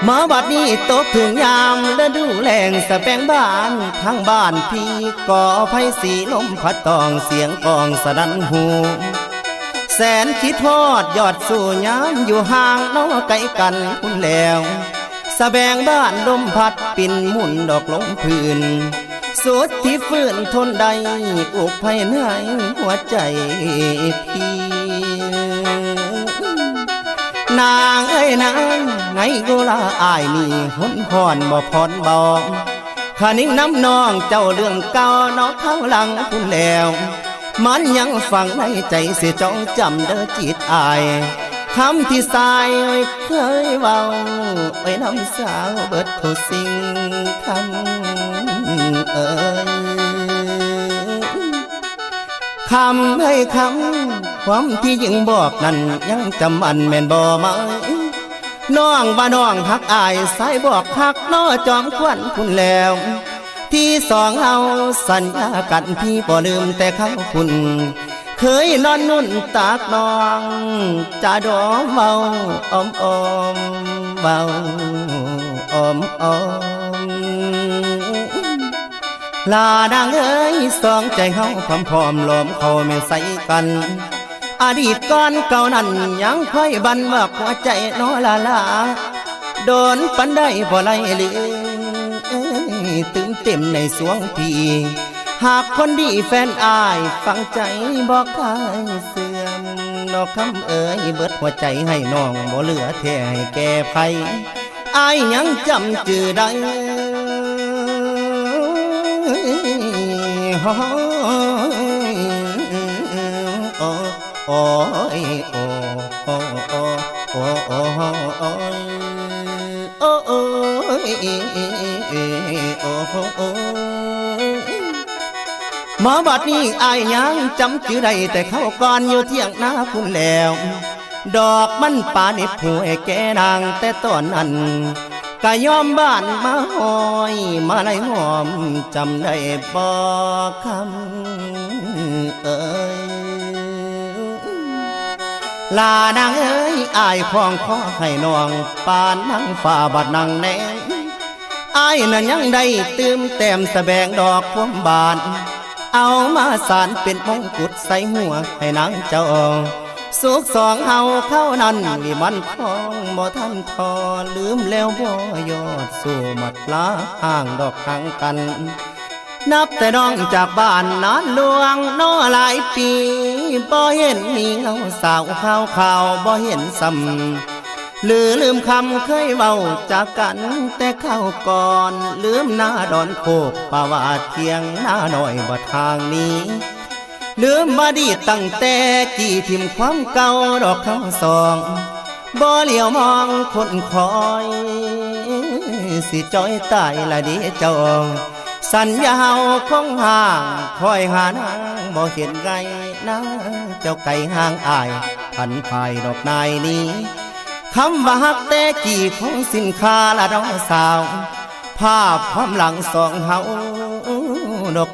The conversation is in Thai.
มาบัดนี้ตกถึงยามฤดูแล้งสะแปงบ้านทั้งบ้านพี่ก่อไฟสีลมพัดตองเสียงกองสนั่นหูแสนคิดทอดยอดสู่ยามอยู่ห่างน้อไกลกันคุณแล้วสะแบงบ้านลมพัดปิ่นหมุนดอกลงพื้นสุดที่ฟื้นทนใดอุกภัยเหนื่อยหัวใจพี่นางเอ้ยนางไงกูลาอายนี่หุนพรบ่พรบอกขานิ่งน้ำนองเจ้าเรื่องเก่าน้องข้างหลังคุณแล้วมันยังฝังในใจเสียจ้องจำเด้อจิตอายคำที่สายเคยเว้าไว้น้ำสาวเบิดทุกสิ่งคำคำให้คำความที่ยิ่งบอกนั้นยังจำอันแม่นบ่มาน้องว่าน้องหักอายสายบอกหักน้อจอมควันคุณแล้วที่สองเอาสัญญากันพี่บ่ลืมแต่คำคุณเคยนอนนุ่นตากน้องจะดอมเบาอมอมเบาอมอมลานางเอ้ยสองใจเฮาพร้อมล้อมเขาแม่ใส่กันอดีตก่อนเก่านั้นยังค่อยบันว่าหัวใจน้อลาลาโดนปันได้บ่ไล่ลืมตื่นเต็มในสวงพี่หากคนดีแฟนอายฟังใจบอกใครเสื่อมนอกคำเอ่ยเบิดหัวใจให้น้องบ่เหลือแท้ให้แก่ไผอายยังจำจื่อได้โอ้ยโอ้โอ้โอ้โอ้โอ้โอ้โอ้โอ้โอ้โอ้หมอบัดนี้อายยังจำชื่อได้แต่เขาก่อนอยู่เที่ยงนาคุณแล้วดอกมันป่าเน็บหัวแก่นางแต่ตอนนั้นก็ยอมบ้านมาหอยมาไล่หอมจำได้บอกคำเอ่ยลานางเอ้ยอายคล้องคอให้น้องปานนั่งฝ่าบัดนั่งแนงอายนั้นยังได้ตื่มแต้มสะแบงดอกพวงบานเอามาสานเป็นมงกุฎใส่หัวให้นางเจ้าสุขสองเฮาเข้านั้นมีมันคล้องบ่ทันทอลืมแล้วบ่ยอดสู่มัดลาห่างดอกห่างกันนับแต่น้องจากบ้านนานลวงน้อหลายปีบ่เห็นมีเงาสาวข่าวบ่เห็นซ้ำลืมคำเคยเว้าจากกันแต่เข้าก่อนลืมหน้าดอนโคกป่าวาเทียงหน้าหน่อยบ่ทางนี้ลืมบดีตั้งแต่กี่ทิมความเก่าดอกข้างสองบ่เหลียวมองคนคอยสิจอยตายละดีเจ้าสัญญาเฮาคงห่างคอยหานางบ่เห็นไงนะเจ้าไก่ห่างอายพันภายดอกนายนี้คำว่าฮักแต่กี่ของสินค้าละน้องสาวภาพความหลังสองเฮาดอก